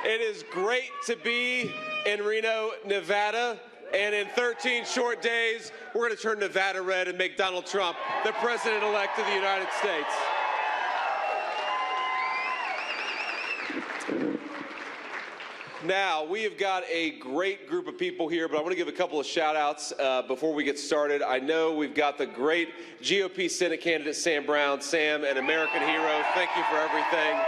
It is great to be in Reno, Nevada, and in 13 short days, we're going to turn Nevada red and make Donald Trump the president-elect of the United States. Now, we have got a great group of people here, but I want to give a couple of shout-outs before we get started. I know we've got the great GOP Senate candidate, Sam Brown. Sam, an American hero, thank you for everything.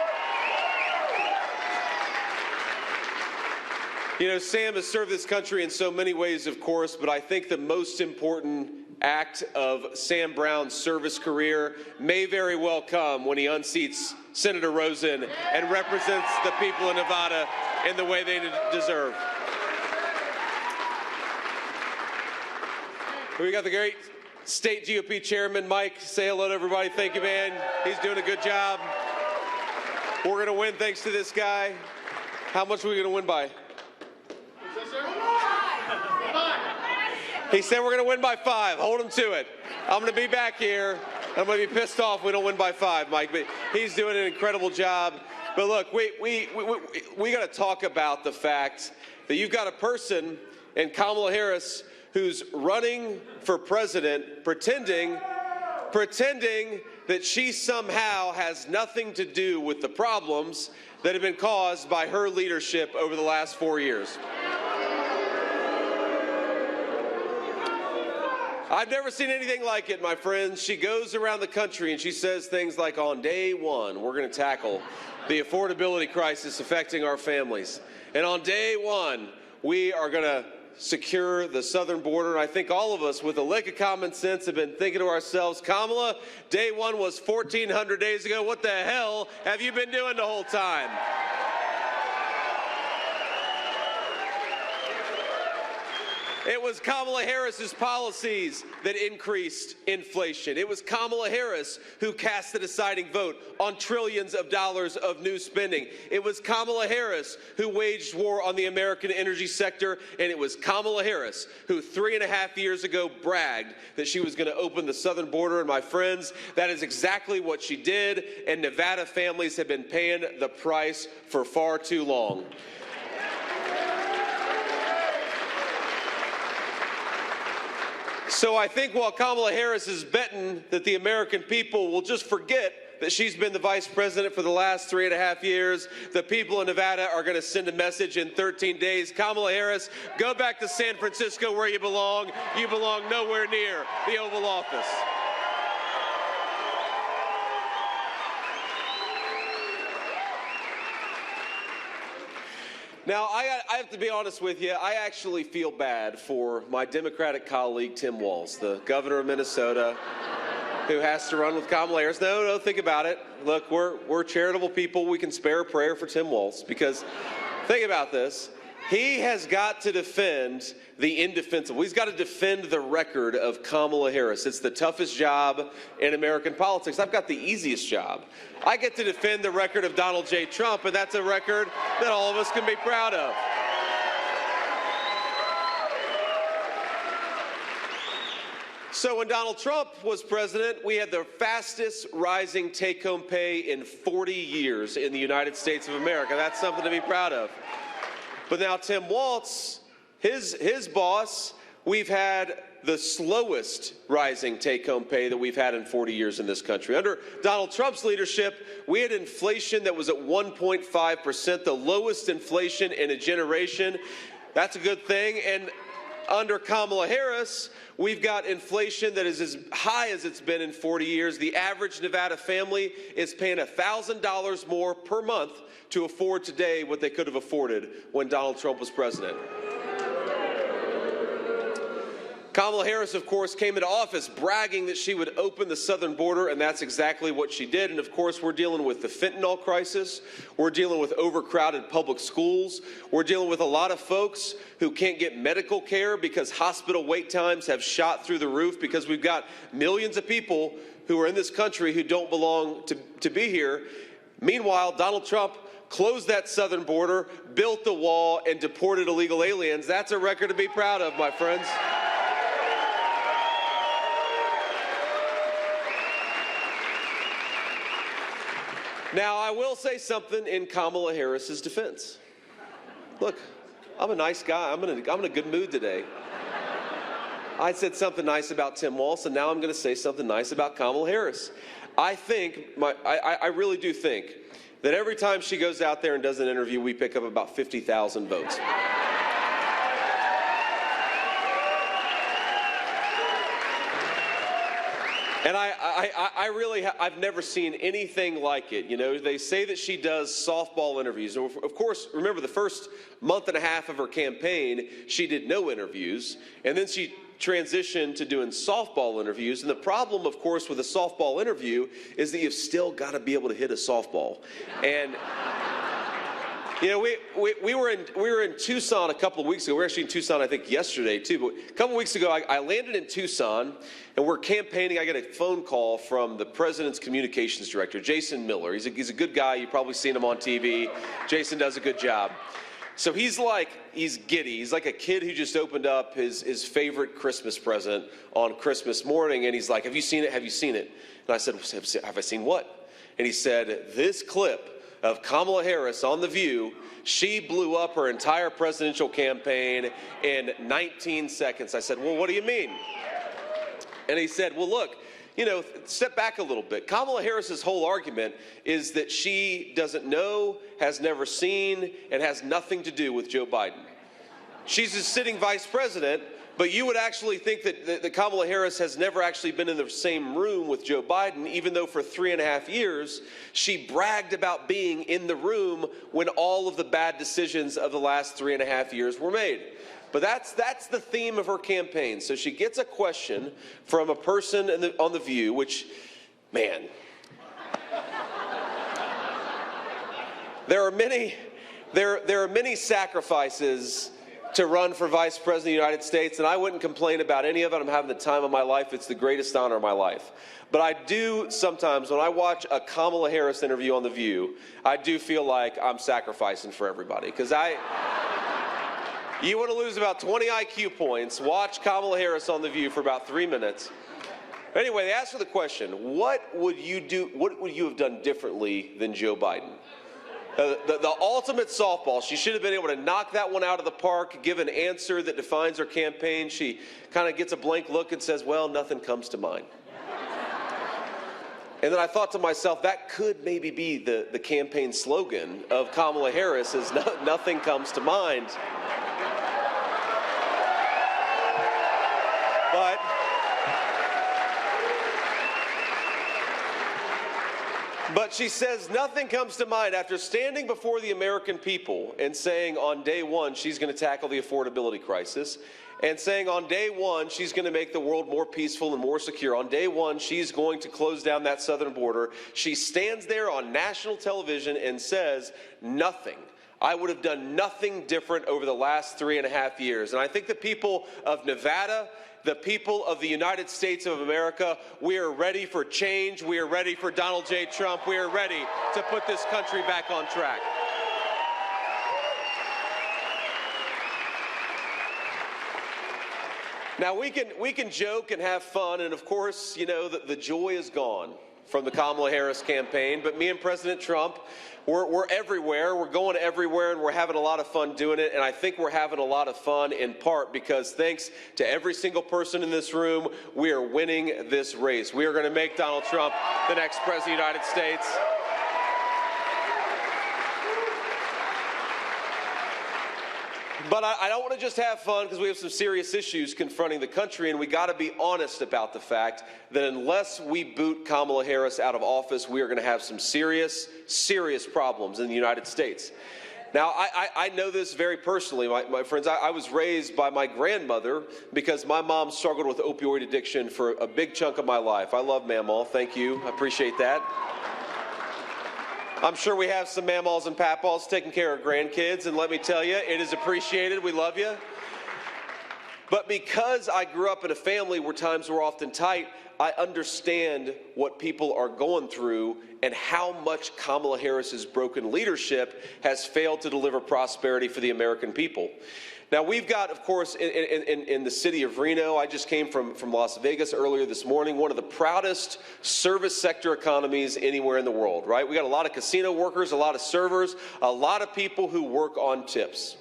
You know, Sam has served this country in so many ways, of course, but I think the most important act of Sam Brown's service career may very well come when he unseats Senator Rosen and represents the people of Nevada in the way they deserve. We got the great state GOP chairman, Mike. Say hello to everybody. Thank you, man. He's doing a good job. We're going to win thanks to this guy. How much are we going to win by? He said we're going to win by 5. Hold him to it. I'm going to be back here. I'm going to be pissed off if we don't win by 5, Mike. But he's doing an incredible job. But look, we got to talk about the fact that you've got a person in Kamala Harris who's running for president, pretending that she somehow has nothing to do with the problems that have been caused by her leadership over the last 4 years. I've never seen anything like it, my friends. She goes around the country and she says things like, on day one, we're going to tackle the affordability crisis affecting our families. And on day one, we are going to secure the southern border. And I think all of us with a lick of common sense have been thinking to ourselves, Kamala, day one was 1,400 days ago. What the hell have you been doing the whole time? It was Kamala Harris's policies that increased inflation. It was Kamala Harris who cast the deciding vote on trillions of dollars of new spending. It was Kamala Harris who waged war on the American energy sector, and it was Kamala Harris who 3.5 years ago bragged that she was going to open the southern border. And my friends, that is exactly what she did, and Nevada families have been paying the price for far too long. So I think while Kamala Harris is betting that the American people will just forget that she's been the vice president for the last 3.5 years, the people of Nevada are going to send a message in 13 days. Kamala Harris, go back to San Francisco where you belong. You belong nowhere near the Oval Office. Now, I have to be honest with you, I actually feel bad for my Democratic colleague, Tim Walz, the governor of Minnesota, who has to run with Kamala Harris. No, think about it. Look, we're charitable people. We can spare a prayer for Tim Walz because, think about this. He has got to defend the indefensible. He's got to defend the record of Kamala Harris. It's the toughest job in American politics. I've got the easiest job. I get to defend the record of Donald J. Trump, and that's a record that all of us can be proud of. So when Donald Trump was president, we had the fastest rising take-home pay in 40 years in the United States of America. That's something to be proud of. But now Tim Walz, his boss, we've had the slowest rising take-home pay that we've had in 40 years in this country. Under Donald Trump's leadership, we had inflation that was at 1.5%, the lowest inflation in a generation. That's a good thing. And under Kamala Harris, we've got inflation that is as high as it's been in 40 years. The average Nevada family is paying $1,000 more per month to afford today what they could have afforded when Donald Trump was president. Kamala Harris, of course, came into office bragging that she would open the southern border, and that's exactly what she did. And, of course, we're dealing with the fentanyl crisis. We're dealing with overcrowded public schools. We're dealing with a lot of folks who can't get medical care because hospital wait times have shot through the roof because we've got millions of people who are in this country who don't belong to be here. Meanwhile, Donald Trump closed that southern border, built the wall, and deported illegal aliens. That's a record to be proud of, my friends. Now, I will say something in Kamala Harris's defense. Look, I'm a nice guy. I'm in a good mood today. I said something nice about Tim Walz, and now I'm going to say something nice about Kamala Harris. I really do think that every time she goes out there and does an interview, we pick up about 50,000 votes. And I've never seen anything like it. You know, they say that she does softball interviews. And of course, remember the first month and a half of her campaign, she did no interviews. And then she transitioned to doing softball interviews. And the problem, of course, with a softball interview is that you've still got to be able to hit a softball. And you know, we were in Tucson a couple of weeks ago. We were actually in Tucson, I think, yesterday, too. But a couple of weeks ago, I landed in Tucson, and we're campaigning. I got a phone call from the president's communications director, Jason Miller. He's a good guy. You've probably seen him on TV. Jason does a good job. So he's giddy. He's like a kid who just opened up his favorite Christmas present on Christmas morning, and he's like, have you seen it? Have you seen it? And I said, have I seen what? And he said, this clip of Kamala Harris on The View. She blew up her entire presidential campaign in 19 seconds. I said, well, what do you mean? And he said, well, look, you know, step back a little bit. Kamala Harris's whole argument is that she doesn't know, has never seen, and has nothing to do with Joe Biden. She's a sitting vice president, but you would actually think that Kamala Harris has never actually been in the same room with Joe Biden, even though for 3.5 years, she bragged about being in the room when all of the bad decisions of the last 3.5 years were made. But that's the theme of her campaign. So she gets a question from a person on The View, which, man, there are many sacrifices to run for vice president of the United States, and I wouldn't complain about any of it. I'm having the time of my life. It's the greatest honor of my life. But I do sometimes, when I watch a Kamala Harris interview on The View, I do feel like I'm sacrificing for everybody. Because you want to lose about 20 IQ points, watch Kamala Harris on The View for about 3 minutes. Anyway, they asked her the question, what would you have done differently than Joe Biden? The ultimate softball. She should have been able to knock that one out of the park, give an answer that defines her campaign. She kind of gets a blank look and says, well, nothing comes to mind. And then I thought to myself, that could maybe be the campaign slogan of Kamala Harris is nothing comes to mind. But she says nothing comes to mind after standing before the American people and saying on day one she's going to tackle the affordability crisis, and saying on day one she's going to make the world more peaceful and more secure. On day one she's going to close down that southern border. She stands there on national television and says nothing. I would have done nothing different over the last 3.5 years. And I think the people of Nevada, the people of the United States of America, we are ready for change. We are ready for Donald J. Trump. We are ready to put this country back on track. Now, we can joke and have fun, and of course, you know, the joy is gone from the Kamala Harris campaign, but me and President Trump, we're everywhere. We're going everywhere, and we're having a lot of fun doing it. And I think we're having a lot of fun in part because thanks to every single person in this room, we are winning this race. We are going to make Donald Trump the next president of the United States. But I don't want to just have fun because we have some serious issues confronting the country, and we got to be honest about the fact that unless we boot Kamala Harris out of office, we are going to have some serious, serious problems in the United States. Now, I know this very personally, my friends. I was raised by my grandmother because my mom struggled with opioid addiction for a big chunk of my life. I love Mamaw. Thank you. I appreciate that. I'm sure we have some mamaws and papaws taking care of grandkids, and let me tell you, it is appreciated. We love you. But because I grew up in a family where times were often tight, I understand what people are going through and how much Kamala Harris's broken leadership has failed to deliver prosperity for the American people. Now, we've got, of course, in the city of Reno, I just came from Las Vegas earlier this morning, one of the proudest service sector economies anywhere in the world, right? We got a lot of casino workers, a lot of servers, a lot of people who work on tips.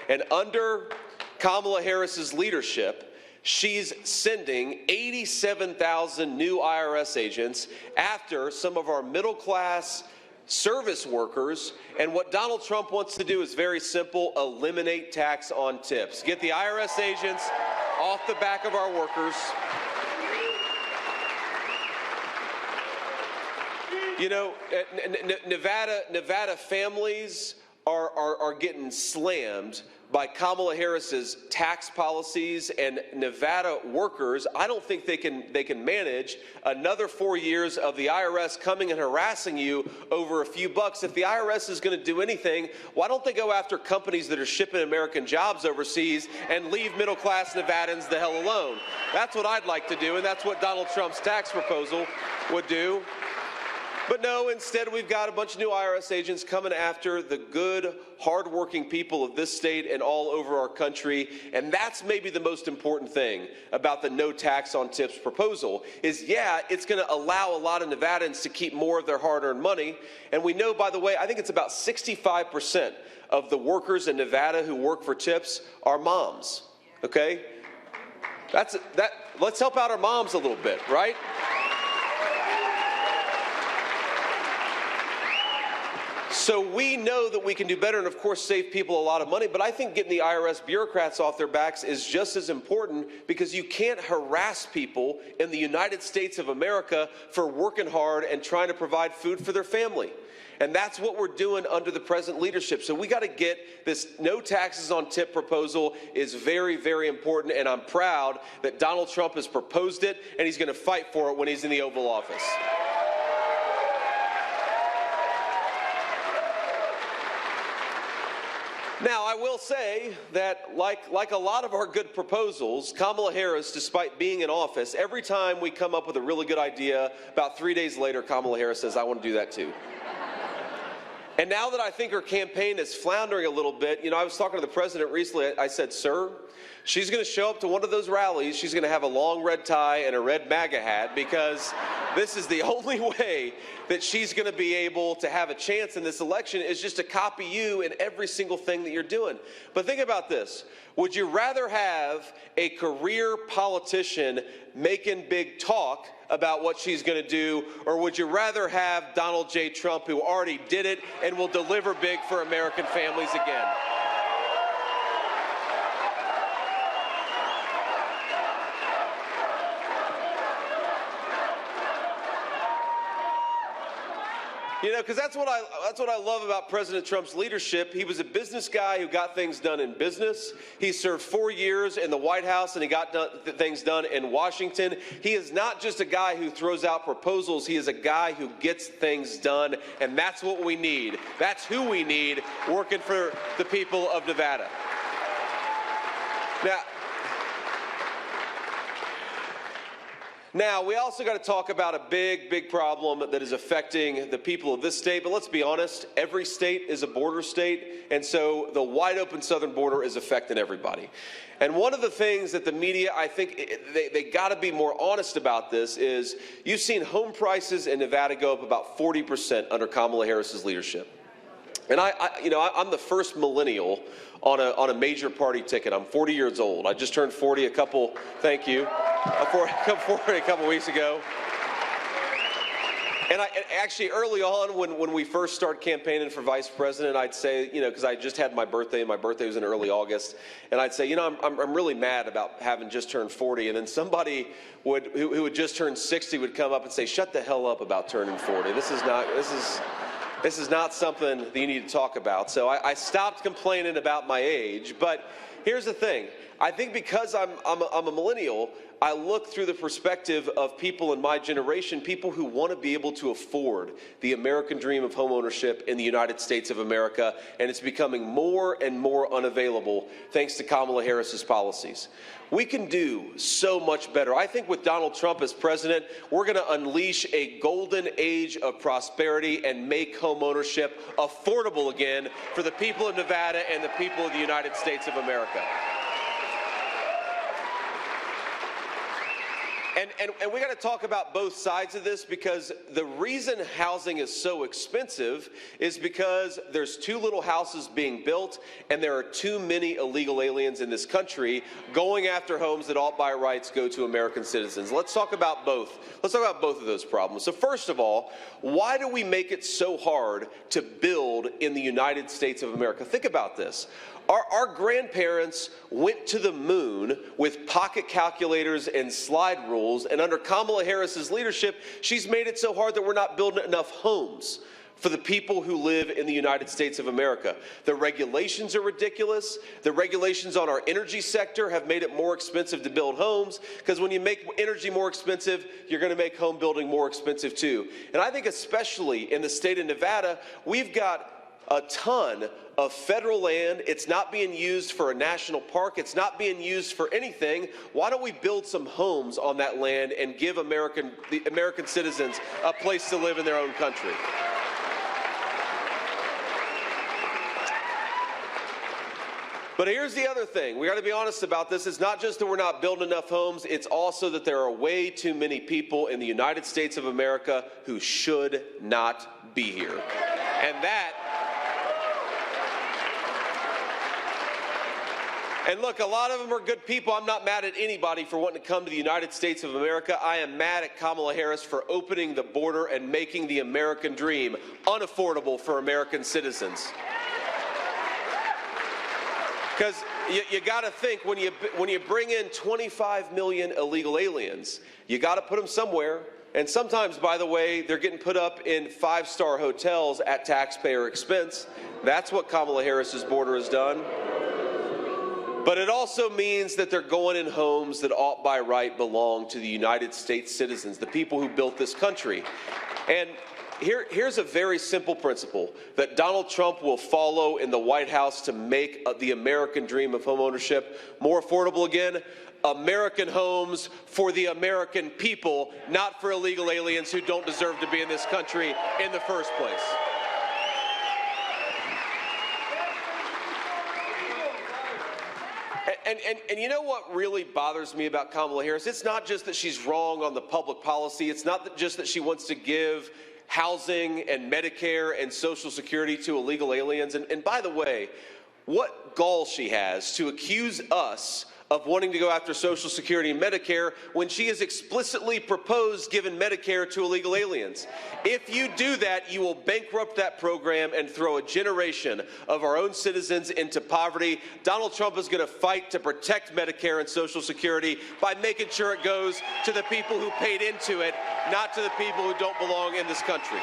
And under Kamala Harris's leadership, she's sending 87,000 new IRS agents after some of our middle-class service workers. And what Donald Trump wants to do is very simple: eliminate tax on tips. Get the IRS agents off the back of our workers. You know, Nevada families are getting slammed by Kamala Harris's tax policies, and Nevada workers, I don't think they can manage another 4 years of the IRS coming and harassing you over a few bucks. If the IRS is going to do anything, why don't they go after companies that are shipping American jobs overseas and leave middle-class Nevadans the hell alone? That's what I'd like to do, and that's what Donald Trump's tax proposal would do. But no, instead we've got a bunch of new IRS agents coming after the good, hardworking people of this state and all over our country. And that's maybe the most important thing about the no tax on tips proposal is, yeah, it's going to allow a lot of Nevadans to keep more of their hard-earned money. And we know, by the way, I think it's about 65% of the workers in Nevada who work for tips are moms, okay? Let's help out our moms a little bit, right? So we know that we can do better and, of course, save people a lot of money. But I think getting the IRS bureaucrats off their backs is just as important, because you can't harass people in the United States of America for working hard and trying to provide food for their family. And that's what we're doing under the present leadership. So we got to get this no taxes on tip proposal is very, very important. And I'm proud that Donald Trump has proposed it, and he's going to fight for it when he's in the Oval Office. Now, I will say that like a lot of our good proposals, Kamala Harris, despite being in office, every time we come up with a really good idea, about 3 days later, Kamala Harris says, I want to do that too. And now that I think her campaign is floundering a little bit, you know, I was talking to the president recently. I said, sir, she's going to show up to one of those rallies. She's going to have a long red tie and a red MAGA hat, because this is the only way that she's going to be able to have a chance in this election, is just to copy you in every single thing that you're doing. But think about this. Would you rather have a career politician making big talk about what she's going to do, or would you rather have Donald J. Trump, who already did it and will deliver big for American families again? You know, because that's what I love about President Trump's leadership. He was a business guy who got things done in business. He served 4 years in the White House, and he got things done in Washington. He is not just a guy who throws out proposals. He is a guy who gets things done, and that's what we need. That's who we need working for the people of Nevada. Now, we also got to talk about a big problem that is affecting the people of this state. But let's be honest, every state is a border state, and so the wide open southern border is affecting everybody. And one of the things that the media, I think they got to be more honest about this, is you've seen home prices in Nevada go up about 40% under Kamala Harris's leadership. And I'm the first millennial on a major party ticket. I'm 40 years old. I just turned 40 a couple weeks ago. And actually early on, when we first started campaigning for vice president, I'd say, you know, because I just had my birthday, and my birthday was in early August, and I'd say, you know, I'm really mad about having just turned 40. And then somebody who had just turned 60 would come up and say, shut the hell up about turning 40. This is not something that you need to talk about. So I stopped complaining about my age. But here's the thing. I think because I'm a millennial, I look through the perspective of people in my generation, people who want to be able to afford the American dream of homeownership in the United States of America, and it's becoming more and more unavailable thanks to Kamala Harris's policies. We can do so much better. I think with Donald Trump as president, we're going to unleash a golden age of prosperity and make homeownership affordable again for the people of Nevada and the people of the United States of America. And we got to talk about both sides of this, because the reason housing is so expensive is because there's too little houses being built and there are too many illegal aliens in this country going after homes that ought by rights go to American citizens. Let's talk about both. Let's talk about both of those problems. So first of all, why do we make it so hard to build in the United States of America? Think about this. Our grandparents went to the moon with pocket calculators and slide rules, and under Kamala Harris's leadership, she's made it so hard that we're not building enough homes for the people who live in the United States of America. The regulations are ridiculous. The regulations on our energy sector have made it more expensive to build homes, because when you make energy more expensive, you're going to make home building more expensive too. And I think especially in the state of Nevada, we've got a ton of federal land. It's not being used for a national park. It's not being used for anything. Why don't we build some homes on that land and give the American citizens a place to live in their own country? But here's the other thing. We got to be honest about this. It's not just that we're not building enough homes. It's also that there are way too many people in the United States of America who should not be here. And look, a lot of them are good people. I'm not mad at anybody for wanting to come to the United States of America. I am mad at Kamala Harris for opening the border and making the American dream unaffordable for American citizens. Because you got to think, when you bring in 25 million illegal aliens, you got to put them somewhere. And sometimes, by the way, they're getting put up in five-star hotels at taxpayer expense. That's what Kamala Harris's border has done. But it also means that they're going in homes that ought by right belong to the United States citizens, the people who built this country. And here's a very simple principle that Donald Trump will follow in the White House to make the American dream of homeownership more affordable again. American homes for the American people, not for illegal aliens who don't deserve to be in this country in the first place. And you know what really bothers me about Kamala Harris? It's not just that she's wrong on the public policy. It's not just that she wants to give housing and Medicare and Social Security to illegal aliens. And by the way, what gall she has to accuse us of wanting to go after Social Security and Medicare when she has explicitly proposed giving Medicare to illegal aliens. If you do that, you will bankrupt that program and throw a generation of our own citizens into poverty. Donald Trump is going to fight to protect Medicare and Social Security by making sure it goes to the people who paid into it, not to the people who don't belong in this country.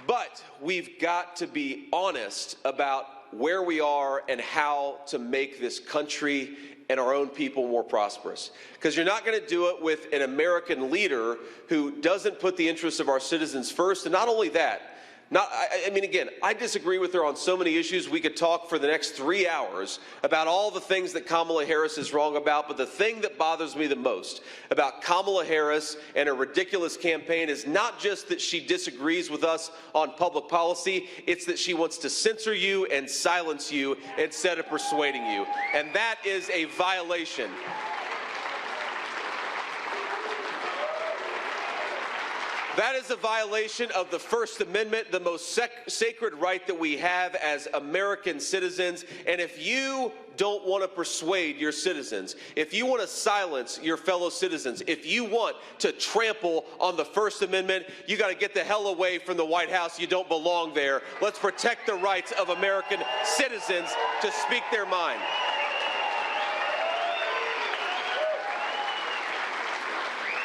But we've got to be honest about where we are and how to make this country and our own people more prosperous. Because you're not going to do it with an American leader who doesn't put the interests of our citizens first. And not only that, again, I disagree with her on so many issues. We could talk for the next 3 hours about all the things that Kamala Harris is wrong about. But the thing that bothers me the most about Kamala Harris and her ridiculous campaign is not just that she disagrees with us on public policy. It's that she wants to censor you and silence you instead of persuading you. And that is a violation. That is a violation of the First Amendment, the most sacred right that we have as American citizens. And if you don't want to persuade your citizens, if you want to silence your fellow citizens, if you want to trample on the First Amendment, you got to get the hell away from the White House. You don't belong there. Let's protect the rights of American citizens to speak their mind.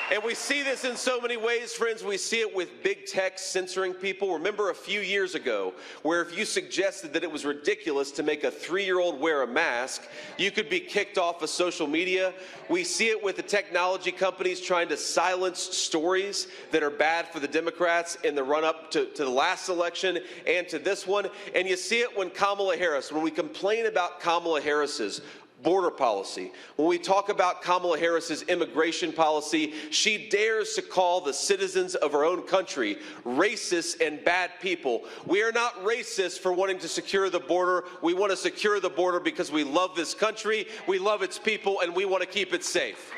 And we see this in so many ways, friends. We see it with big tech censoring people. Remember a few years ago where if you suggested that it was ridiculous to make a 3-year-old wear a mask, you could be kicked off of social media. We see it with the technology companies trying to silence stories that are bad for the Democrats in the run-up to the last election and to this one. And you see it when Kamala Harris, when we complain about Kamala Harris's border policy. When we talk about Kamala Harris's immigration policy, she dares to call the citizens of our own country racist and bad people. We are not racist for wanting to secure the border. We want to secure the border because we love this country, we love its people, and we want to keep it safe.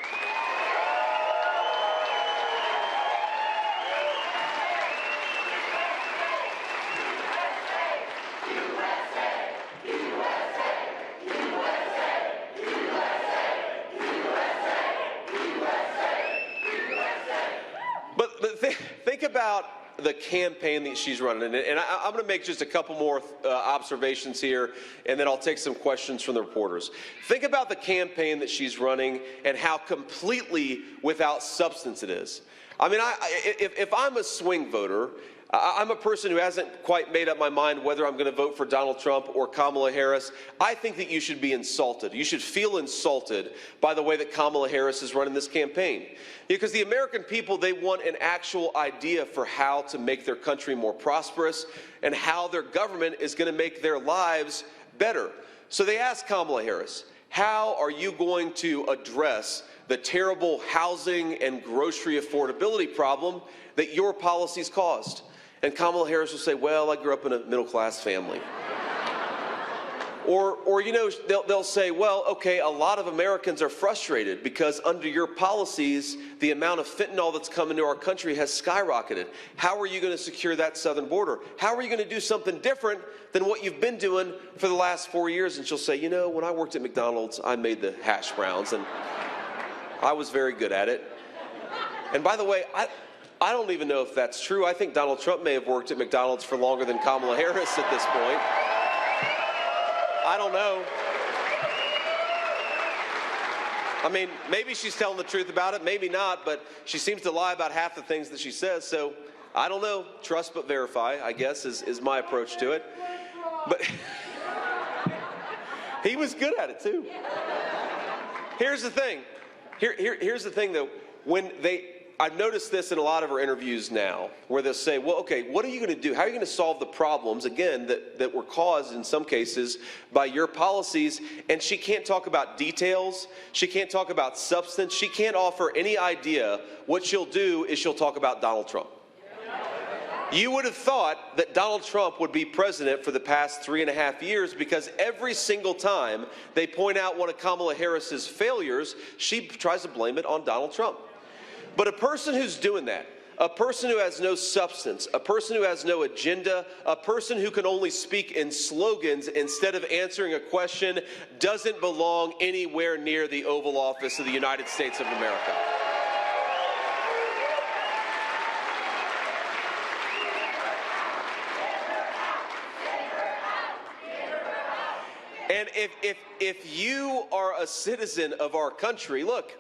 Think about the campaign that she's running, and I'm going to make just a couple more observations here, and then I'll take some questions from the reporters. Think about the campaign that she's running and how completely without substance it is. I mean, if I'm a swing voter, I'm a person who hasn't quite made up my mind whether I'm going to vote for Donald Trump or Kamala Harris. I think that you should be insulted. You should feel insulted by the way that Kamala Harris is running this campaign. Because the American people, they want an actual idea for how to make their country more prosperous and how their government is going to make their lives better. So they asked Kamala Harris, how are you going to address the terrible housing and grocery affordability problem that your policies caused? And Kamala Harris will say, well, I grew up in a middle-class family. Or you know, they'll say, well, okay, a lot of Americans are frustrated because under your policies, the amount of fentanyl that's come into our country has skyrocketed. How are you going to secure that southern border? How are you going to do something different than what you've been doing for the last 4 years? And she'll say, you know, when I worked at McDonald's, I made the hash browns, and I was very good at it. And by the way, I don't even know if that's true. I think Donald Trump may have worked at McDonald's for longer than Kamala Harris at this point. I don't know. I mean, maybe she's telling the truth about it, maybe not, but she seems to lie about half the things that she says, so I don't know. Trust but verify, I guess, is my approach to it. But he was good at it, too. Here's the thing. Here's the thing, though. I've noticed this in a lot of her interviews now, where they'll say, well, okay, what are you going to do? How are you going to solve the problems, again, that were caused in some cases by your policies? And she can't talk about details. She can't talk about substance. She can't offer any idea. What she'll do is she'll talk about Donald Trump. You would have thought that Donald Trump would be president for the past 3.5 years because every single time they point out one of Kamala Harris's failures, she tries to blame it on Donald Trump. But a person who's doing that, a person who has no substance, a person who has no agenda, a person who can only speak in slogans instead of answering a question doesn't belong anywhere near the Oval Office of the United States of America. And if you are a citizen of our country, look,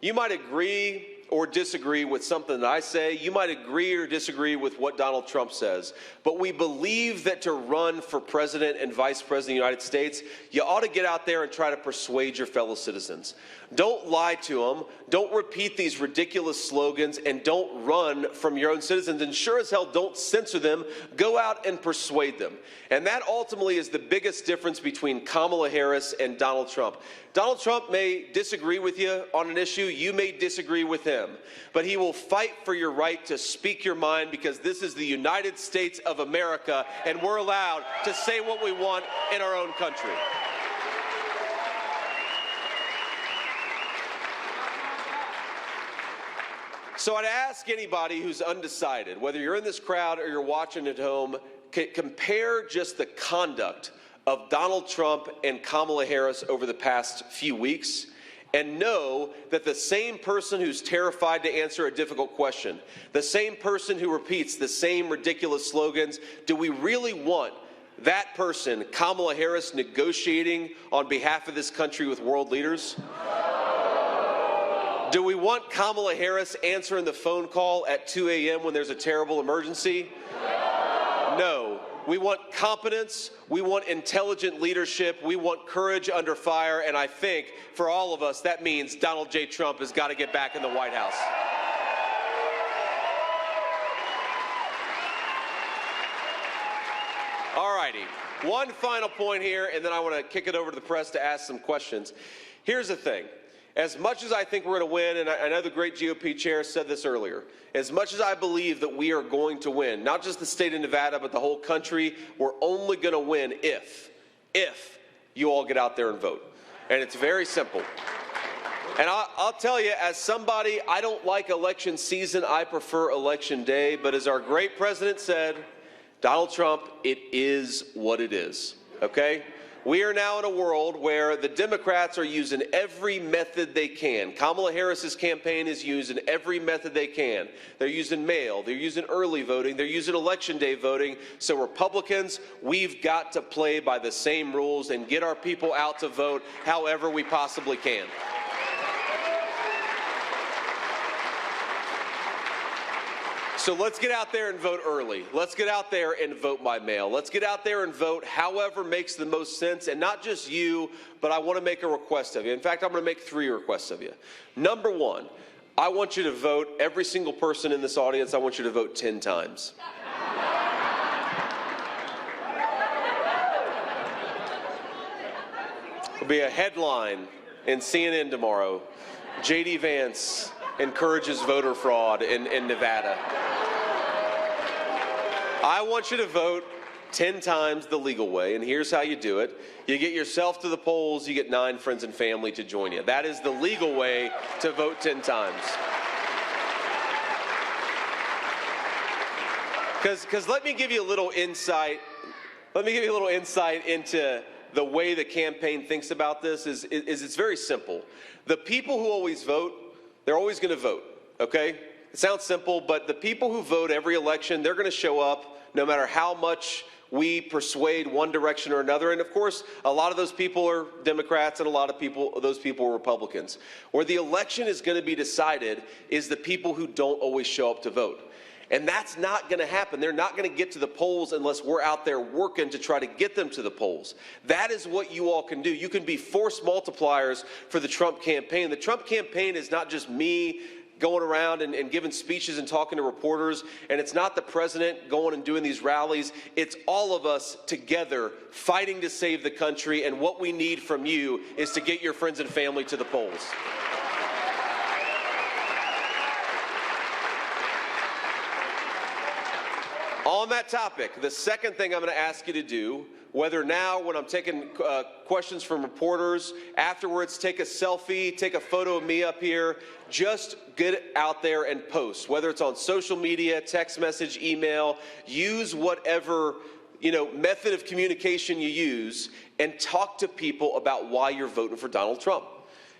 you might agree or disagree with something that I say. You might agree or disagree with what Donald Trump says. But we believe that to run for president and vice president of the United States, you ought to get out there and try to persuade your fellow citizens. Don't lie to them. Don't repeat these ridiculous slogans, and don't run from your own citizens. And sure as hell, don't censor them. Go out and persuade them. And that ultimately is the biggest difference between Kamala Harris and Donald Trump. Donald Trump may disagree with you on an issue. You may disagree with him. But he will fight for your right to speak your mind, because this is the United States of America, and we're allowed to say what we want in our own country. So I'd ask anybody who's undecided, whether you're in this crowd or you're watching at home, compare just the conduct of Donald Trump and Kamala Harris over the past few weeks, and know that the same person who's terrified to answer a difficult question, the same person who repeats the same ridiculous slogans, do we really want that person, Kamala Harris, negotiating on behalf of this country with world leaders? Do we want Kamala Harris answering the phone call at 2 a.m. when there's a terrible emergency? No. We want competence, we want intelligent leadership, we want courage under fire, and I think for all of us that means Donald J. Trump has got to get back in the White House. All righty. One final point here, and then I want to kick it over to the press to ask some questions. Here's the thing. As much as I think we're going to win, and I know the great GOP chair said this earlier, as much as I believe that we are going to win, not just the state of Nevada, but the whole country, we're only going to win if you all get out there and vote. And it's very simple. And I'll tell you, as somebody, I don't like election season, I prefer election day, but as our great president said, Donald Trump, it is what it is, okay? We are now in a world where the Democrats are using every method they can. Kamala Harris's campaign is using every method they can. They're using mail, they're using early voting, they're using election day voting. So Republicans, we've got to play by the same rules and get our people out to vote however we possibly can. So let's get out there and vote early. Let's get out there and vote by mail. Let's get out there and vote however makes the most sense. And not just you, but I want to make a request of you. In fact, I'm going to make 3 requests of you. Number 1, I want you to vote, every single person in this audience, I want you to vote 10 times. There'll be a headline in CNN tomorrow. J.D. Vance encourages voter fraud in Nevada. I want you to vote 10 times the legal way, and here's how you do it. You get yourself to the polls, you get 9 friends and family to join you. That is the legal way to vote 10 times. Because let me give you a little insight. Let me give you a little insight into the way the campaign thinks about this is it's very simple. The people who always vote, they're always going to vote, okay? It sounds simple, but the people who vote every election, they're going to show up no matter how much we persuade one direction or another. And of course, a lot of those people are Democrats and a lot of those people are Republicans. Where the election is going to be decided is the people who don't always show up to vote. And that's not going to happen. They're not going to get to the polls unless we're out there working to try to get them to the polls. That is what you all can do. You can be force multipliers for the Trump campaign. The Trump campaign is not just me going around and giving speeches and talking to reporters, and it's not the president going and doing these rallies. It's all of us together fighting to save the country, and what we need from you is to get your friends and family to the polls. On that topic, the second thing I'm going to ask you to do, whether now when I'm taking questions from reporters, afterwards take a selfie, take a photo of me up here, just get out there and post, whether it's on social media, text message, email, use whatever method of communication you use and talk to people about why you're voting for Donald Trump.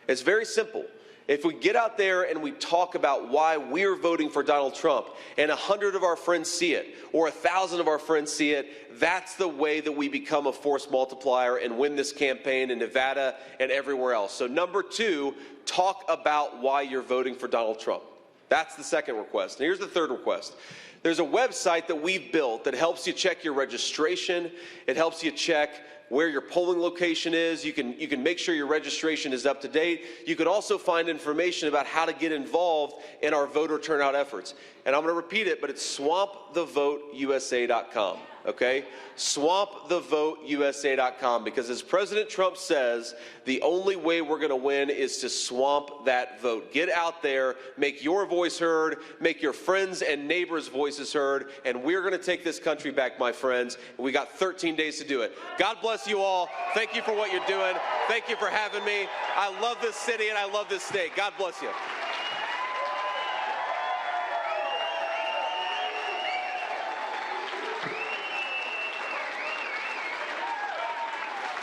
It's very simple. If we get out there and we talk about why we're voting for Donald Trump and 100 of our friends see it or 1,000 of our friends see it, that's the way that we become a force multiplier and win this campaign in Nevada and everywhere else. So number 2, talk about why you're voting for Donald Trump. That's the second request. And here's the third request. There's a website that we've built that helps you check your registration. It helps you check where your polling location is. You can make sure your registration is up to date. You can also find information about how to get involved in our voter turnout efforts. And I'm going to repeat it, but it's swampthevoteusa.com, okay? Swampthevoteusa.com, because as President Trump says, the only way we're going to win is to swamp that vote. Get out there, make your voice heard, make your friends and neighbors' voices heard, and we're going to take this country back, my friends. We got 13 days to do it. God bless you all. Thank you for what you're doing. Thank you for having me. I love this city and I love this state. God bless you.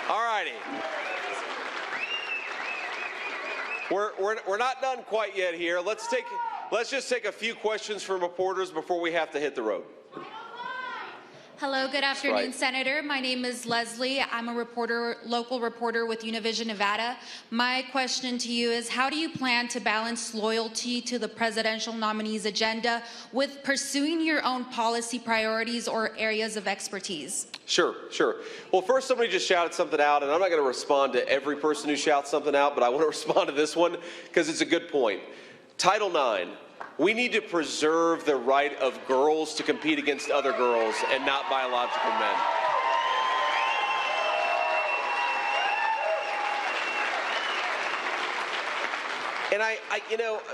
All righty. We're not done quite yet here. Let's just take a few questions from reporters before we have to hit the road. Hello, good afternoon, Senator. My name is Leslie. I'm a local reporter with Univision Nevada. My question to you is, how do you plan to balance loyalty to the presidential nominee's agenda with pursuing your own policy priorities or areas of expertise? Sure. Well, first somebody just shouted something out, and I'm not going to respond to every person who shouts something out, but I want to respond to this one because it's a good point. Title IX. We need to preserve the right of girls to compete against other girls and not biological men. And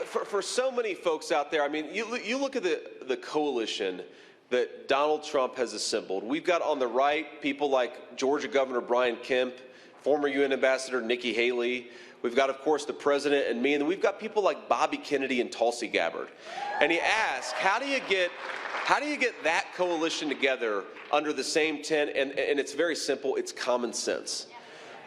for so many folks out there, I mean, you look at the coalition that Donald Trump has assembled. We've got on the right people like Georgia Governor Brian Kemp, former UN Ambassador Nikki Haley. We've got, of course, the president and me, and then we've got people like Bobby Kennedy and Tulsi Gabbard. And he asks, how do you get that coalition together under the same tent? And it's very simple. It's common sense.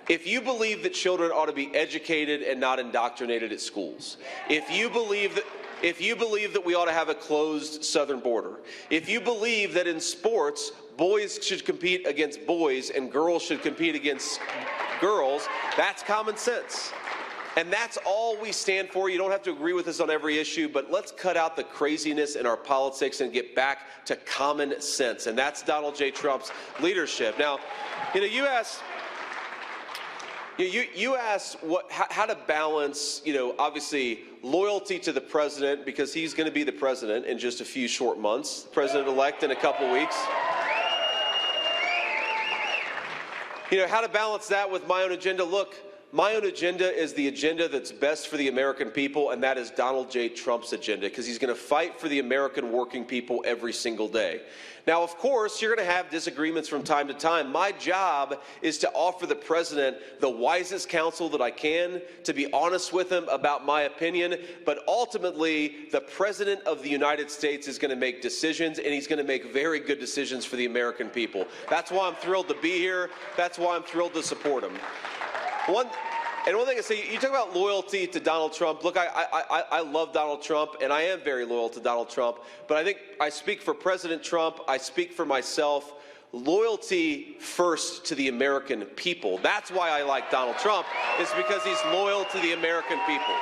If you believe that children ought to be educated and not indoctrinated at schools, if you believe that we ought to have a closed southern border, if you believe that in sports boys should compete against boys and girls should compete against girls, that's common sense. And that's all we stand for. You don't have to agree with us on every issue, but let's cut out the craziness in our politics and get back to common sense. And that's Donald J. Trump's leadership. Now, you asked how to balance, obviously loyalty to the president, because he's going to be the president in just a few short months, president-elect in a couple weeks. How to balance that with my own agenda. Look, my own agenda is the agenda that's best for the American people, and that is Donald J. Trump's agenda, because he's going to fight for the American working people every single day. Now, of course, you're going to have disagreements from time to time. My job is to offer the president the wisest counsel that I can, to be honest with him about my opinion, but ultimately, the president of the United States is going to make decisions, and he's going to make very good decisions for the American people. That's why I'm thrilled to be here. That's why I'm thrilled to support him. One thing I say, you talk about loyalty to Donald Trump. Look, I love Donald Trump, and I am very loyal to Donald Trump. But I think I speak for President Trump. I speak for myself. Loyalty first to the American people. That's why I like Donald Trump, is because he's loyal to the American people.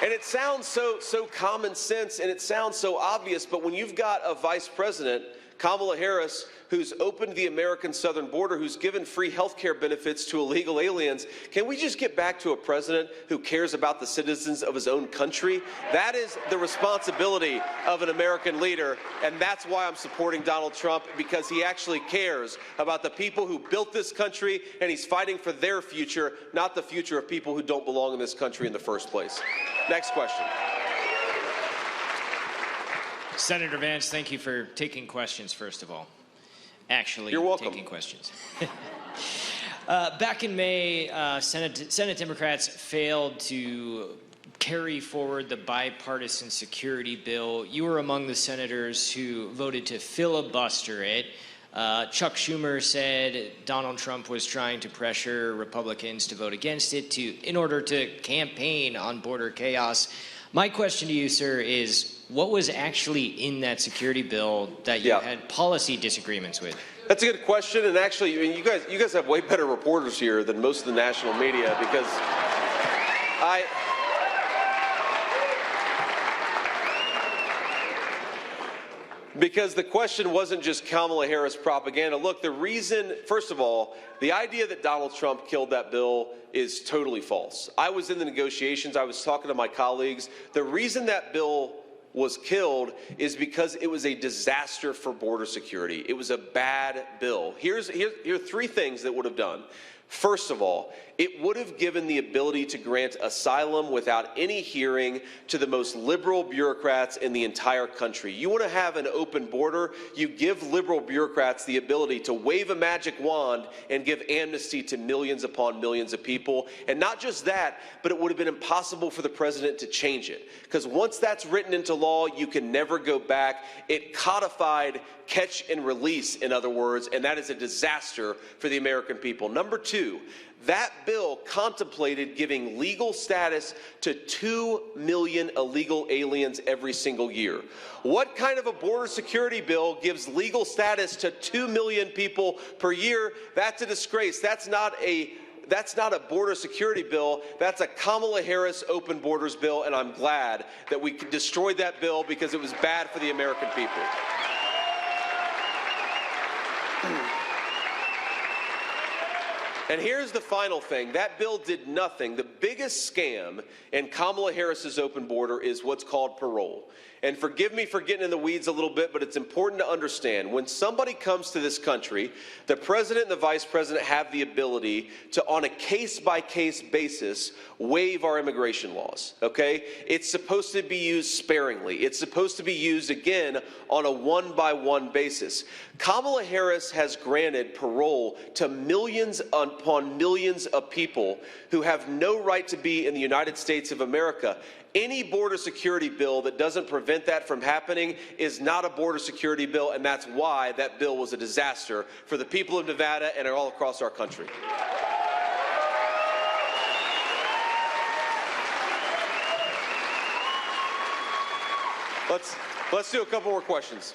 And it sounds so common sense, and it sounds so obvious, but when you've got a vice president, Kamala Harris, who's opened the American southern border, who's given free health care benefits to illegal aliens, can we just get back to a president who cares about the citizens of his own country? That is the responsibility of an American leader, and that's why I'm supporting Donald Trump, because he actually cares about the people who built this country, and he's fighting for their future, not the future of people who don't belong in this country in the first place. Next question. Senator Vance, thank you for taking questions, first of all. Actually, you're welcome. Taking questions. Back in May, Senate Democrats failed to carry forward the bipartisan security bill. You were among the senators who voted to filibuster it. Chuck Schumer said Donald Trump was trying to pressure Republicans to vote against it in order to campaign on border chaos. My question to you, sir, is what was actually in that security bill that you had policy disagreements with? That's a good question, and actually, I mean, you guys have way better reporters here than most of the national media, because because the question wasn't just Kamala Harris propaganda. Look, the reason, first of all, the idea that Donald Trump killed that bill is totally false. I was in the negotiations. I was talking to my colleagues. The reason that bill was killed is because it was a disaster for border security. It was a bad bill. Here are three things that would have done. First of all, it would have given the ability to grant asylum without any hearing to the most liberal bureaucrats in the entire country. You want to have an open border, you give liberal bureaucrats the ability to wave a magic wand and give amnesty to millions upon millions of people. And not just that, but it would have been impossible for the president to change it. Because once that's written into law, you can never go back. It codified catch and release, in other words, and that is a disaster for the American people. Number two, that bill contemplated giving legal status to 2 million illegal aliens every single year. What kind of a border security bill gives legal status to 2 million people per year? That's a disgrace. That's not a border security bill. That's a Kamala Harris open borders bill, and I'm glad that we destroyed that bill because it was bad for the American people. And here's the final thing. That bill did nothing. The biggest scam in Kamala Harris's open border is what's called parole. And forgive me for getting in the weeds a little bit, but it's important to understand when somebody comes to this country, the president and the vice president have the ability to, on a case-by-case basis, waive our immigration laws, okay? It's supposed to be used sparingly. It's supposed to be used, again, on a one-by-one basis. Kamala Harris has granted parole to millions upon millions of people who have no right to be in the United States of America. Any border security bill that doesn't prevent that from happening is not a border security bill, and that's why that bill was a disaster for the people of Nevada and all across our country. Let's do a couple more questions.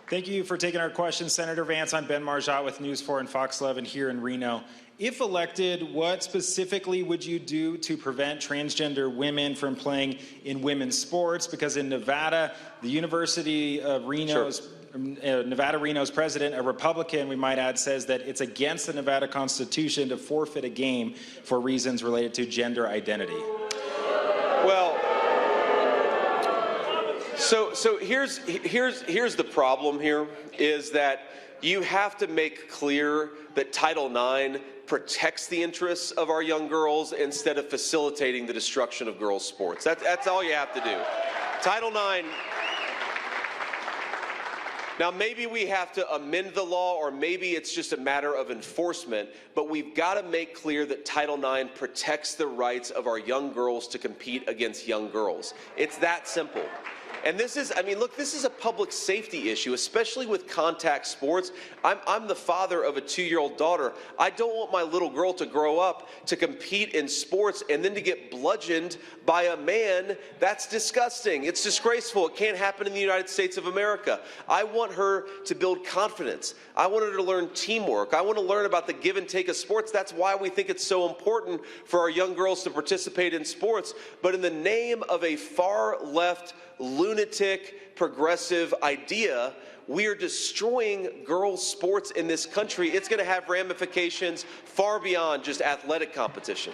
Thank you for taking our questions, Senator Vance. I'm Ben Marjat with News 4 and Fox 11 here in Reno. If elected, what specifically would you do to prevent transgender women from playing in women's sports? Because in Nevada, the University of Reno's Nevada Reno's president, a Republican, we might add, says that it's against the Nevada Constitution to forfeit a game for reasons related to gender identity. Well, so here's the problem here, is that you have to make clear that Title IX protects the interests of our young girls instead of facilitating the destruction of girls' sports. That's all you have to do. Title IX. Now, maybe we have to amend the law, or maybe it's just a matter of enforcement, but we've got to make clear that Title IX protects the rights of our young girls to compete against young girls. It's that simple. And this is, I mean, look, this is a public safety issue, especially with contact sports. I'm the father of a 2-year-old daughter. I don't want my little girl to grow up to compete in sports and then to get bludgeoned by a man. That's disgusting. It's disgraceful. It can't happen in the United States of America. I want her to build confidence. I want her to learn teamwork. I want to learn about the give and take of sports. That's why we think it's so important for our young girls to participate in sports. But in the name of a far left, lunatic, progressive idea, we are destroying girls' sports in this country. It's going to have ramifications far beyond just athletic competition.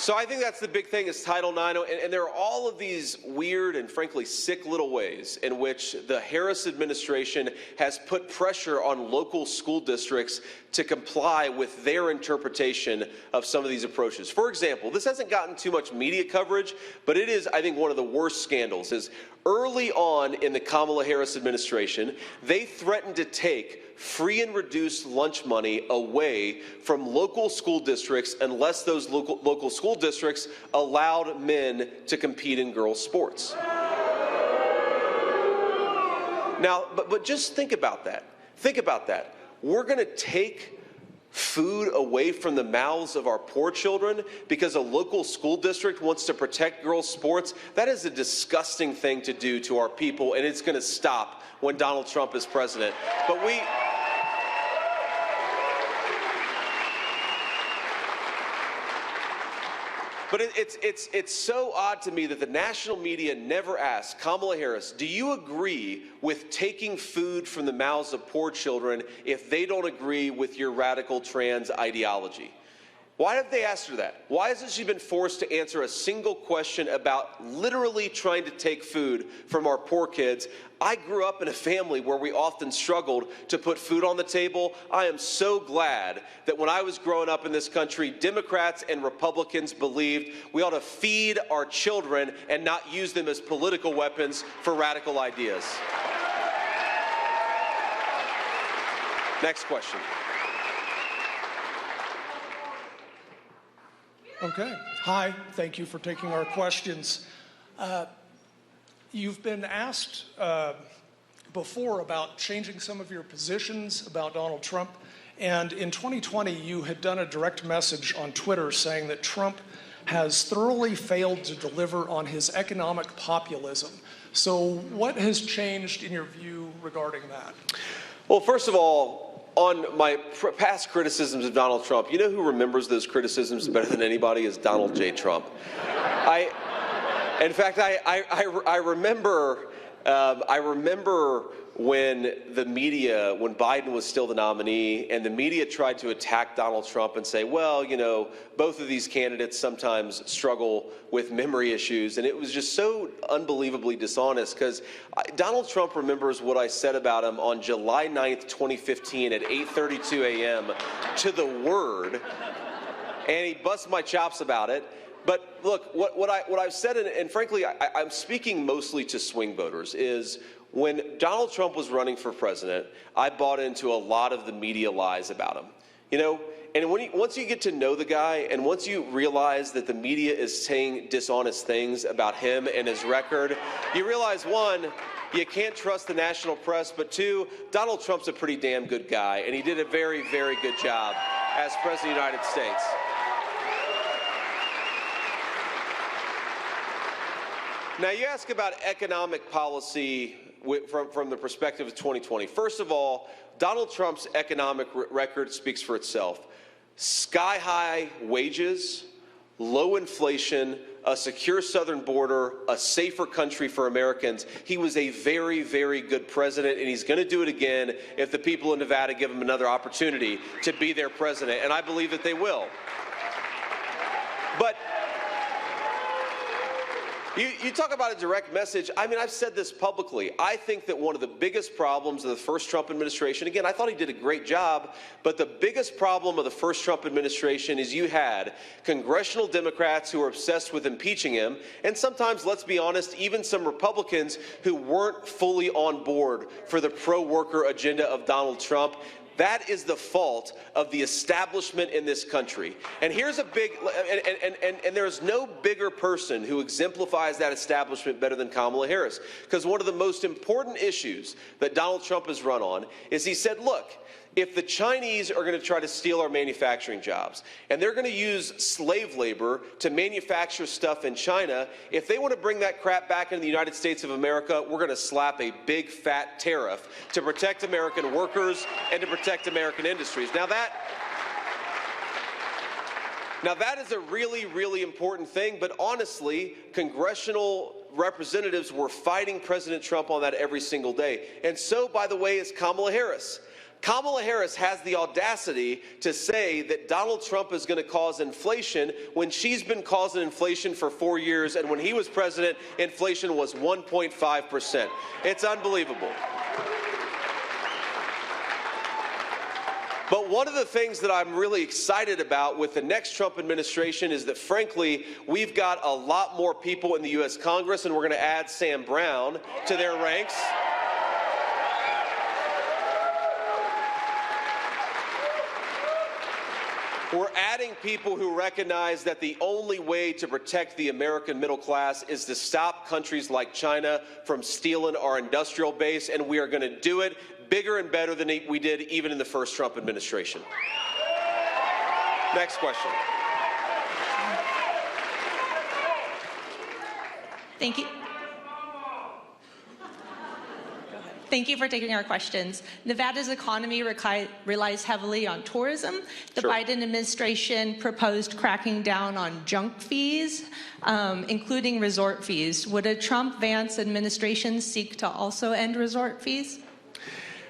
So I think that's the big thing, is Title IX, and there are all of these weird and frankly sick little ways in which the Harris administration has put pressure on local school districts to comply with their interpretation of some of these approaches. For example, this hasn't gotten too much media coverage, but it is, I think, one of the worst scandals. Is early on in the Kamala Harris administration, they threatened to take free and reduced lunch money away from local school districts unless those local school districts allowed men to compete in girls' sports. Now, but just think about that. Think about that. We're going to take food away from the mouths of our poor children because a local school district wants to protect girls' sports. That is a disgusting thing to do to our people, and it's going to stop when Donald Trump is president. But it's so odd to me that the national media never asks Kamala Harris, do you agree with taking food from the mouths of poor children if they don't agree with your radical trans ideology? Why have they asked her that? Why hasn't she been forced to answer a single question about literally trying to take food from our poor kids? I grew up in a family where we often struggled to put food on the table. I am so glad that when I was growing up in this country, Democrats and Republicans believed we ought to feed our children and not use them as political weapons for radical ideas. Next question. Okay. Hi. Thank you for taking our questions. You've been asked before about changing some of your positions about Donald Trump. And in 2020, you had done a direct message on Twitter saying that Trump has thoroughly failed to deliver on his economic populism. So what has changed in your view regarding that? Well, first of all, on my past criticisms of Donald Trump, you know who remembers those criticisms better than anybody is Donald J. Trump. In fact, I remember when the media, when Biden was still the nominee, and the media tried to attack Donald Trump and say, well, you know, both of these candidates sometimes struggle with memory issues, and it was just so unbelievably dishonest, because Donald Trump remembers what I said about him on July 9th, 2015 at 8:32 a.m. to the word, and he busts my chops about it. But look, what I've said, and frankly, I'm speaking mostly to swing voters, is when Donald Trump was running for president, I bought into a lot of the media lies about him. You know, and once you get to know the guy, and once you realize that the media is saying dishonest things about him and his record, you realize, one, you can't trust the national press, but two, Donald Trump's a pretty damn good guy, and he did a very, very good job as President of the United States. Now, you ask about economic policy from the perspective of 2020. First of all, Donald Trump's economic record speaks for itself. Sky-high wages, low inflation, a secure southern border, a safer country for Americans. He was a very, very good president, and he's going to do it again if the people of Nevada give him another opportunity to be their president, and I believe that they will. But you talk about a direct message. I mean, I've said this publicly. I think that one of the biggest problems of the first Trump administration, again, I thought he did a great job, but the biggest problem of the first Trump administration is you had congressional Democrats who were obsessed with impeaching him, and sometimes, let's be honest, even some Republicans who weren't fully on board for the pro-worker agenda of Donald Trump. That is the fault of the establishment in this country. And here's a big, and there's no bigger person who exemplifies that establishment better than Kamala Harris. Because one of the most important issues that Donald Trump has run on is he said, look, if the Chinese are going to try to steal our manufacturing jobs, and they're going to use slave labor to manufacture stuff in China, if they want to bring that crap back into the United States of America, we're going to slap a big fat tariff to protect American workers and to protect American industries. Now that is a really, really important thing, but honestly, congressional representatives were fighting President Trump on that every single day. And so, by the way, is Kamala Harris. Kamala Harris has the audacity to say that Donald Trump is going to cause inflation when she's been causing inflation for 4 years, and when he was president, inflation was 1.5%. It's unbelievable. But one of the things that I'm really excited about with the next Trump administration is that, frankly, we've got a lot more people in the U.S. Congress, and we're going to add Sam Brown to their ranks. We're adding people who recognize that the only way to protect the American middle class is to stop countries like China from stealing our industrial base, and we are going to do it bigger and better than we did even in the first Trump administration. Next question. Thank you. Thank you for taking our questions. Nevada's economy relies heavily on tourism. The Sure. Biden administration proposed cracking down on junk fees, including resort fees. Would a Trump-Vance administration seek to also end resort fees?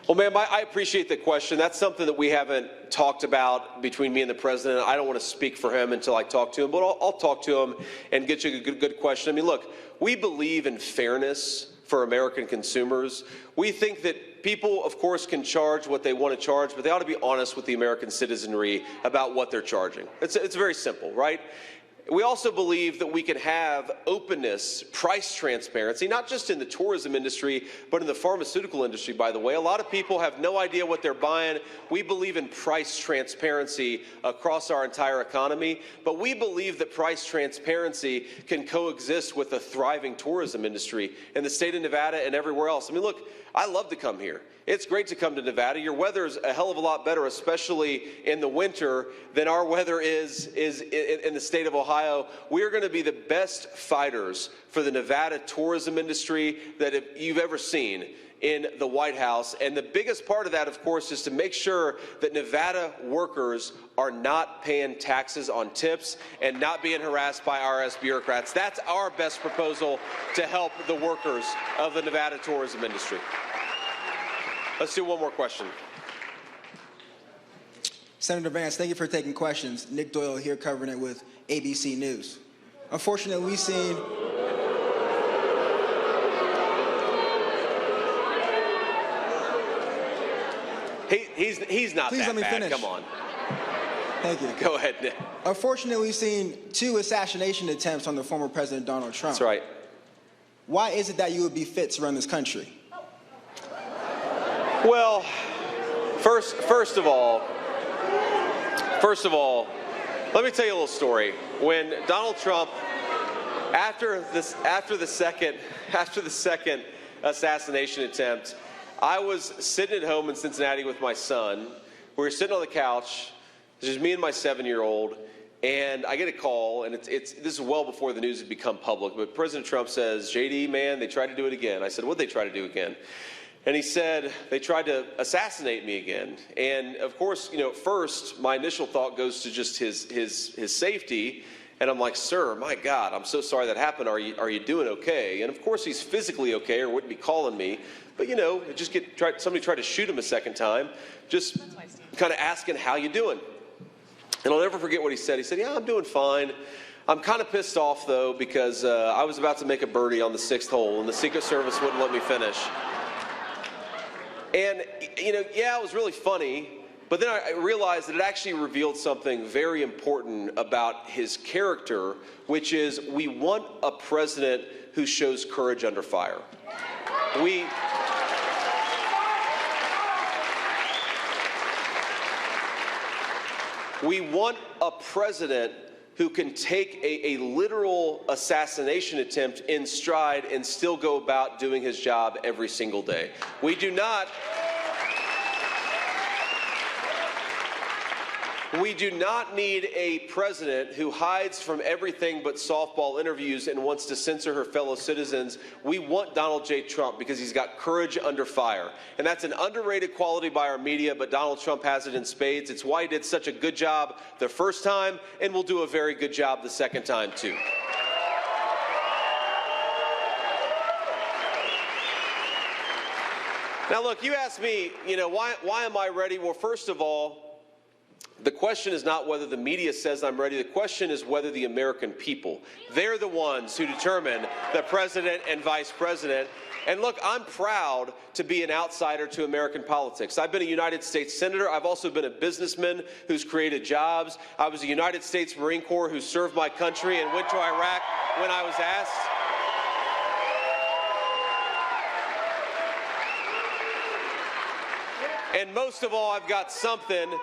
Well, ma'am, I appreciate the question. That's something that we haven't talked about between me and the president. I don't want to speak for him until I talk to him, but I'll talk to him and get you a good question. I mean, look, we believe in fairness for American consumers. We think that people, of course, can charge what they want to charge, but they ought to be honest with the American citizenry about what they're charging. It's very simple, right? We also believe that we can have openness, price transparency, not just in the tourism industry, but in the pharmaceutical industry, by the way. A lot of people have no idea what they're buying. We believe in price transparency across our entire economy, but we believe that price transparency can coexist with a thriving tourism industry in the state of Nevada and everywhere else. I mean, look, I love to come here. It's great to come to Nevada. Your weather is a hell of a lot better, especially in the winter, than our weather is in the state of Ohio. We are going to be the best fighters for the Nevada tourism industry that you've ever seen. in the White House. And the biggest part of that, of course, is to make sure that Nevada workers are not paying taxes on tips and not being harassed by IRS bureaucrats. That's our best proposal to help the workers of the Nevada tourism industry. Let's do one more question. Senator Vance, thank you for taking questions. Nick Doyle here covering it with ABC News. Unfortunately, we've seen He's not Please that let me bad. finish. Come on. Thank you. Go ahead, Nick. Unfortunately, we've seen 2 assassination attempts on the former President Donald Trump. That's right. Why is it that you would be fit to run this country? Well, first of all, let me tell you a little story. When Donald Trump, after the second assassination attempt, I was sitting at home in Cincinnati with my son. We were sitting on the couch. It was just me and my 7-year-old, and I get a call, and this is well before the news had become public, but President Trump says, JD, man, they tried to do it again. I said, what'd they try to do again? And he said, they tried to assassinate me again. And of course, you know, first, my initial thought goes to just his safety. And I'm like, sir, my God, I'm so sorry that happened. Are you doing okay? And of course, he's physically okay or wouldn't be calling me. But, you know, somebody tried to shoot him a second time, just kind of asking, how you doing? And I'll never forget what he said. He said, yeah, I'm doing fine. I'm kind of pissed off, though, because I was about to make a birdie on the 6th hole, and the Secret Service wouldn't let me finish. And, you know, yeah, it was really funny. But then I realized that it actually revealed something very important about his character, which is we want a president who shows courage under fire. We want a president who can take a literal assassination attempt in stride and still go about doing his job every single day. We do not need a president who hides from everything but softball interviews and wants to censor her fellow citizens. We want Donald J. Trump because he's got courage under fire. And that's an underrated quality by our media, but Donald Trump has it in spades. It's why he did such a good job the first time and will do a very good job the second time, too. Now, look, you asked me, you know, why am I ready? Well, first of all, the question is not whether the media says I'm ready. The question is whether the American people, they're the ones who determine the president and vice president. And look, I'm proud to be an outsider to American politics. I've been a United States Senator. I've also been a businessman who's created jobs. I was a United States Marine Corps who served my country and went to Iraq when I was asked. And most of all, I've got something.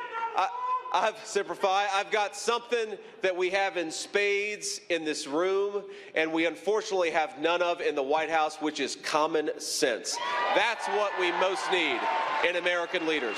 I've got something that we have in spades in this room, and we unfortunately have none of in the White House, which is common sense. That's what we most need in American leaders.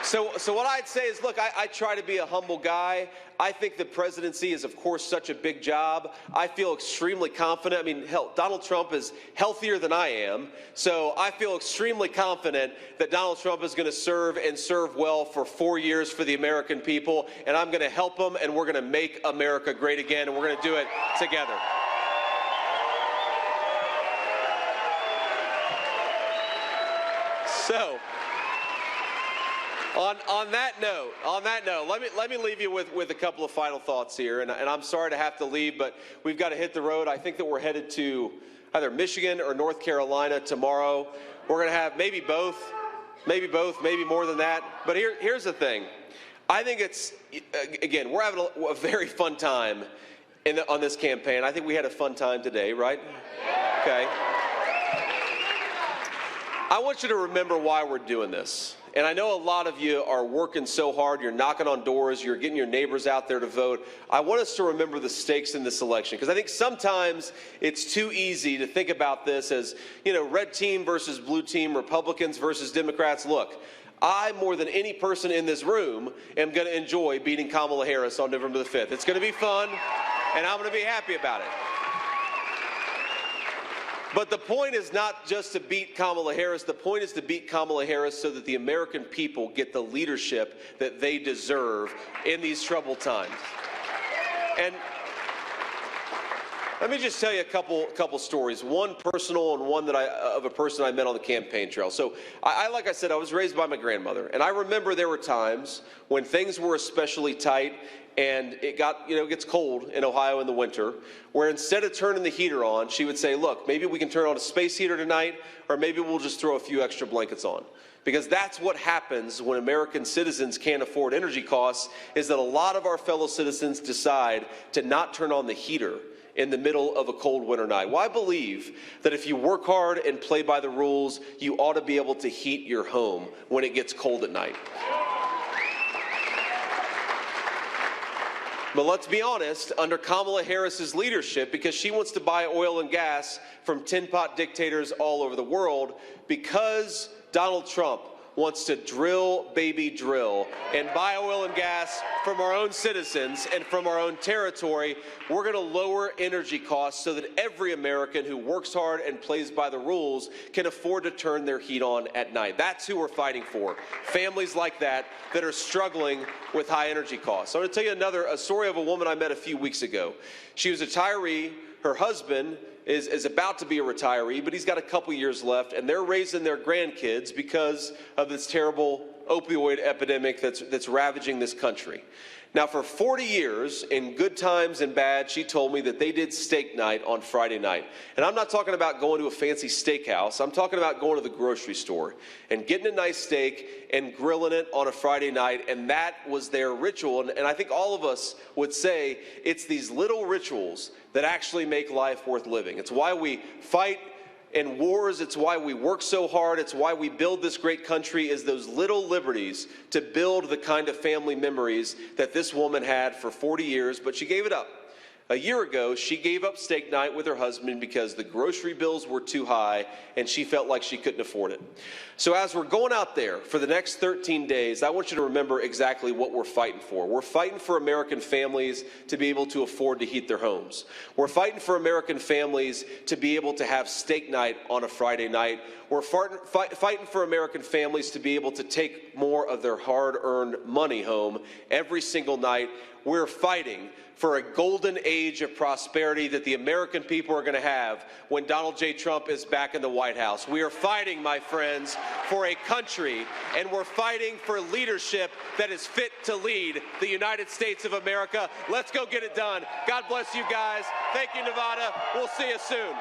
So what I'd say is, look, I try to be a humble guy. I think the presidency is, of course, such a big job. I feel extremely confident. I mean, hell, Donald Trump is healthier than I am. So I feel extremely confident that Donald Trump is going to serve and serve well for 4 years for the American people. And I'm going to help him, and we're going to make America great again, and we're going to do it together. So, on that note, let me leave you with a couple of final thoughts here. And I'm sorry to have to leave, but we've got to hit the road. I think that we're headed to either Michigan or North Carolina tomorrow. We're going to have maybe both, maybe more than that. But here's the thing. I think it's, again, we're having a very fun time on this campaign. I think we had a fun time today, right? Okay. I want you to remember why we're doing this. And I know a lot of you are working so hard, you're knocking on doors, you're getting your neighbors out there to vote. I want us to remember the stakes in this election, because I think sometimes it's too easy to think about this as, you know, red team versus blue team, Republicans versus Democrats. Look, I, more than any person in this room, am going to enjoy beating Kamala Harris on November the 5th. It's going to be fun, and I'm going to be happy about it. But the point is not just to beat Kamala Harris. The point is to beat Kamala Harris so that the American people get the leadership that they deserve in these troubled times. And let me just tell you a couple stories. One personal and one of a person I met on the campaign trail. So like I said, I was raised by my grandmother, and I remember there were times when things were especially tight and it gets cold in Ohio in the winter, where instead of turning the heater on, she would say, look, maybe we can turn on a space heater tonight, or maybe we'll just throw a few extra blankets on. Because that's what happens when American citizens can't afford energy costs, is that a lot of our fellow citizens decide to not turn on the heater in the middle of a cold winter night. Well, I believe that if you work hard and play by the rules, you ought to be able to heat your home when it gets cold at night. But let's be honest, under Kamala Harris's leadership, because she wants to buy oil and gas from tin pot dictators all over the world, because Donald Trump wants to drill, baby, drill, and buy oil and gas from our own citizens and from our own territory, we're going to lower energy costs so that every American who works hard and plays by the rules can afford to turn their heat on at night. That's who we're fighting for. Families like that are struggling with high energy costs. I'm going to tell you a story of a woman I met a few weeks ago. She was a retiree. Her husband is about to be a retiree, but he's got a couple years left, and they're raising their grandkids because of this terrible opioid epidemic that's ravaging this country. Now, for 40 years, in good times and bad, she told me that they did steak night on Friday night. And I'm not talking about going to a fancy steakhouse. I'm talking about going to the grocery store and getting a nice steak and grilling it on a Friday night, and that was their ritual. And I think all of us would say it's these little rituals that actually make life worth living. It's why we fight in wars. It's why we work so hard. It's why we build this great country, is those little liberties to build the kind of family memories that this woman had for 40 years, but she gave it up. A year ago, she gave up steak night with her husband because the grocery bills were too high and she felt like she couldn't afford it. So as we're going out there for the next 13 days, I want you to remember exactly what we're fighting for. We're fighting for American families to be able to afford to heat their homes. We're fighting for American families to be able to have steak night on a Friday night. We're fighting for American families to be able to take more of their hard-earned money home every single night. We're fighting for a golden age of prosperity that the American people are going to have when Donald J. Trump is back in the White House. We are fighting, my friends, for a country, and we're fighting for leadership that is fit to lead the United States of America. Let's go get it done. God bless you guys. Thank you, Nevada. We'll see you soon.